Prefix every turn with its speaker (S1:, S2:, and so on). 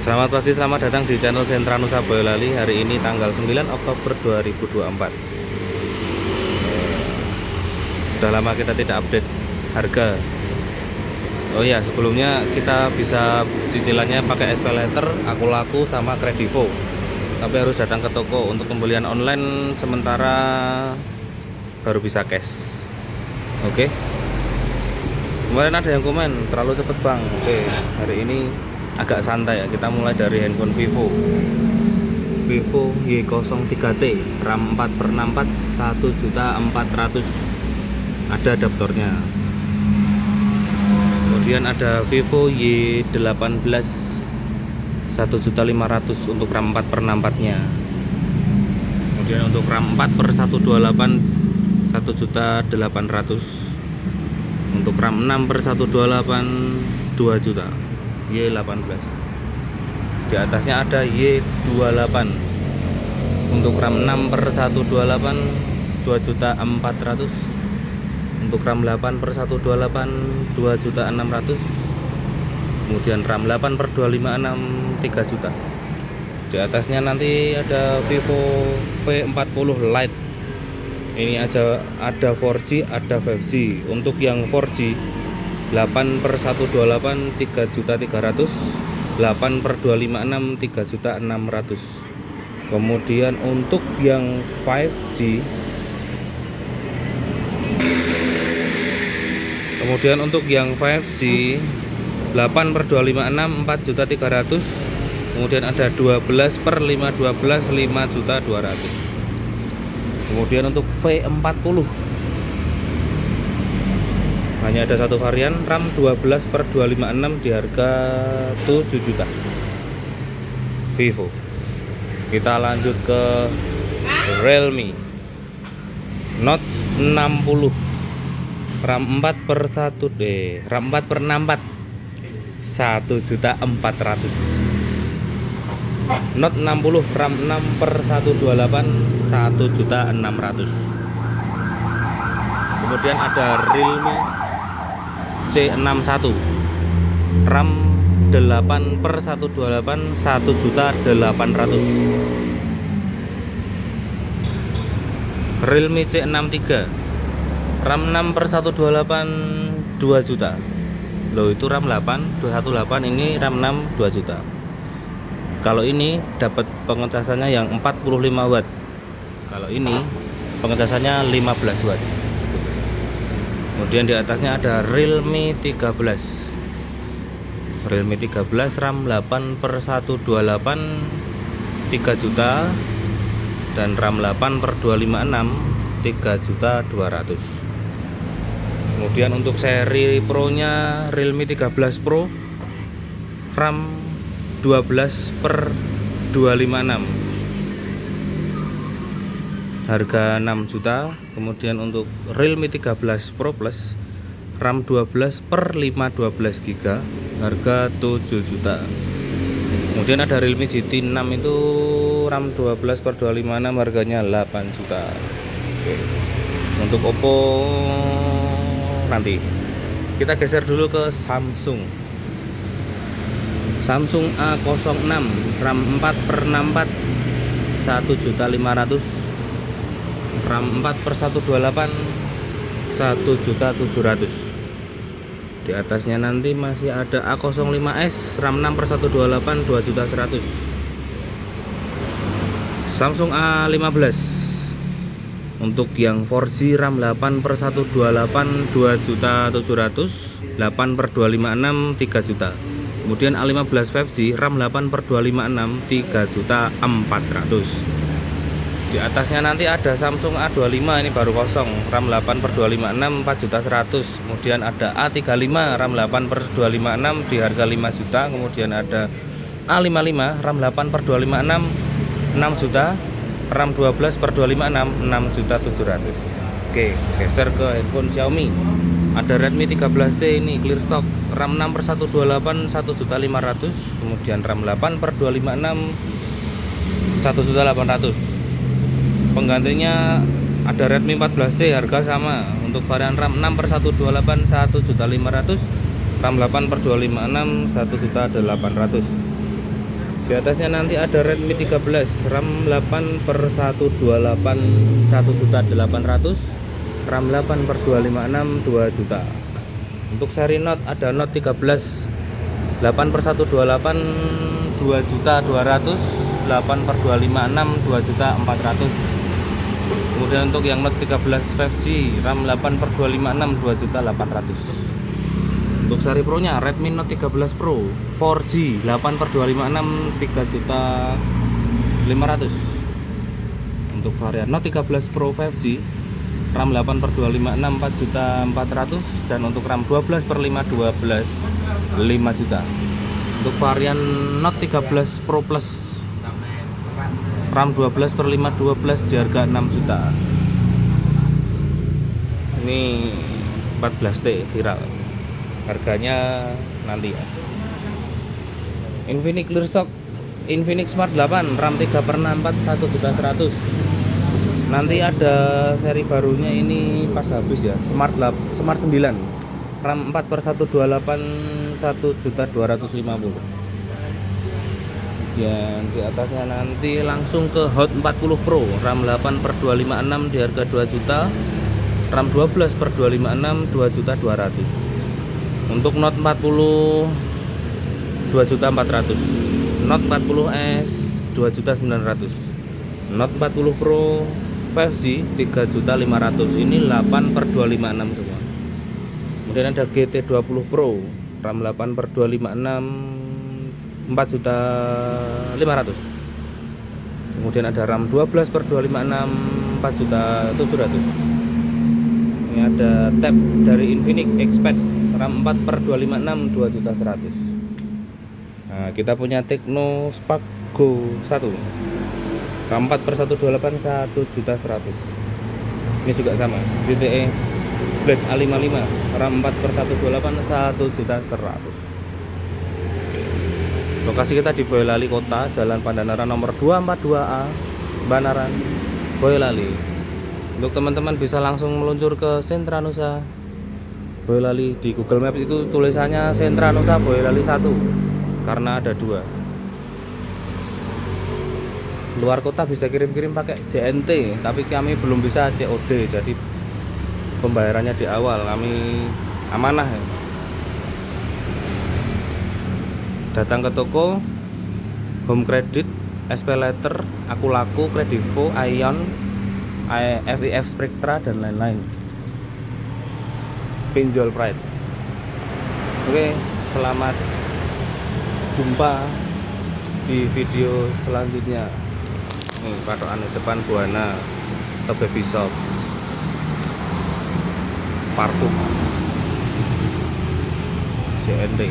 S1: Selamat pagi, selamat datang di channel Sentra Nusa Boyolali. Hari ini tanggal 9 Oktober 2024. Sudah lama kita tidak update harga. Oh ya, sebelumnya kita bisa cicilannya pakai SPayLater, Aku Laku sama Kredivo. Tapi harus datang ke toko. Untuk pembelian online sementara baru bisa cash. Oke. Kemarin ada yang komen terlalu cepet bang. Oke, hari ini agak santai ya. Kita mulai dari handphone Vivo Y03T, RAM 4/64, 1.400.000, ada adaptornya. Kemudian ada Vivo Y18, 1.500.000 untuk RAM 4/64 nya. Kemudian untuk RAM 4/128, 1.800.000. Untuk RAM 6/128, 2 juta. Y18. Di atasnya ada Y28. Untuk RAM 6/128, 2.400.000. Untuk RAM 8/128, 2.600.000. Kemudian RAM 8/256, 3 juta. Di atasnya nanti ada Vivo V40 Lite. Ini aja ada 4G, ada 5G. Untuk yang 4G 8/128, 3.300.000, 8/256, 3.600.000. Kemudian untuk yang 5G, kemudian untuk yang 5G 8/256, 4.300.000. Kemudian ada 12/512, 5.200.000. Kemudian untuk V40 hanya ada satu varian, RAM 12/256 di harga 7 juta. Vivo. Kita lanjut ke Realme Note 60, RAM 4/64, 1.400.000. Note 60 RAM 6/128, 1.600.000. Kemudian ada Realme C61, RAM 8/128, 1.800.000. Realme C63, RAM 6/128, 2 juta. Loh, itu RAM 8/218, ini RAM 6, 2 juta. Kalau ini dapat pengecasannya yang 45 watt. Kalau ini pengecasannya 15 watt. Kemudian di atasnya ada Realme 13. Realme 13 RAM 8/128, 3 juta, dan RAM 8/256, 3.200.000. Kemudian untuk seri Pro nya Realme 13 Pro, RAM 12/256, harga 6 juta. Kemudian untuk Realme 13 Pro Plus, RAM 12/512 GB, harga 7 juta. Kemudian ada Realme GT 6, itu RAM 12/256, harganya 8 juta. Oke. Untuk Oppo nanti. Kita geser dulu ke Samsung A06, RAM 4/64, 1.500.000, RAM 4/128, 1.700.000. Di atasnya nanti masih ada A05s, RAM 6/128, 2.100.000. Samsung A15 untuk yang 4G, RAM 8/128, 2.700.000, 8/256, 3 juta. Kemudian A15 5G, RAM 8/256, 3.400.000. Di atasnya nanti ada Samsung A25, ini baru kosong, RAM 8/256, 4.100.000. Kemudian ada A35, RAM 8/256 di harga 5 juta. Kemudian ada A55, RAM 8/256, 6 juta. RAM 12/256, 6.700.000. Oke, geser ke handphone Xiaomi. Ada Redmi 13C, ini clear stock, RAM 6/128, 1.500.000. Kemudian RAM 8/256, 1.800.000. Penggantinya ada Redmi 14C, harga sama. Untuk varian RAM 6/128, 1.500.000, RAM 8/256, 1.800.000. Di atasnya nanti ada Redmi 13 RAM 8 per 128 1.800.000, RAM 8 per 256 2 juta. Untuk seri Note ada Note 13 8 per 128 2.200.000, 8 per 256 2.400.000. Kemudian untuk yang Note 13 5G RAM 8 per 256 2.800.000. Untuk seri Pro nya Redmi Note 13 Pro 4G 8 per 256 3.500.000. Untuk varian Note 13 Pro 5G RAM 8 per 256 4.400.000, dan untuk RAM 12 per 512 5 juta. Untuk varian Note 13 Pro Plus RAM 12 per 512 di harga 6 juta. Ini 14T viral. Harganya nanti ya. Infinix clear stock Infinix Smart 8 RAM 3 per 64 1.100.000. Nanti ada seri barunya ini pas habis ya, Smart 9 RAM 4 per 128 1.250.000. Dan di atasnya nanti langsung ke Hot 40 Pro RAM 8 per 256 di harga 2 juta, RAM 12 per 256 2.200.000. Untuk Note 40 2.400.000, Note 40s 2.900.000, Note 40 Pro 5G 3.500.000. Ini 8 per 256 semua. Kemudian ada GT20 Pro RAM 8 per 256 4.500.000. Kemudian ada RAM 12 per 256 4.700.000. Ini ada tab dari Infinix Expert RAM 4 per 256 2.100.000. Nah, kita punya Tecno Spark Go 1 RAM 4 per 128 1.100.000. Ini juga sama, ZTE Black A55 RAM 4 per 128 1.100.000. Lokasi kita di Boyolali Kota, Jalan Pandanaran nomor 242A, Banaran, Boyolali. Untuk teman-teman bisa langsung meluncur ke Sentra Nusa Boyolali. Di Google Maps itu tulisannya Sentra Nusa Boyolali 1 karena ada 2. Luar kota bisa kirim-kirim pakai JNT, tapi kami belum bisa COD, jadi pembayarannya di awal, kami amanah ya. Datang ke toko, Home Credit, SP Letter, Aku Laku, Kredivo, Ion, FIF Spectra dan lain-lain. Pinjol Pride. Oke, selamat jumpa di video selanjutnya. Nih, patokan di depan Buana atau Baby Shop parfum JNT.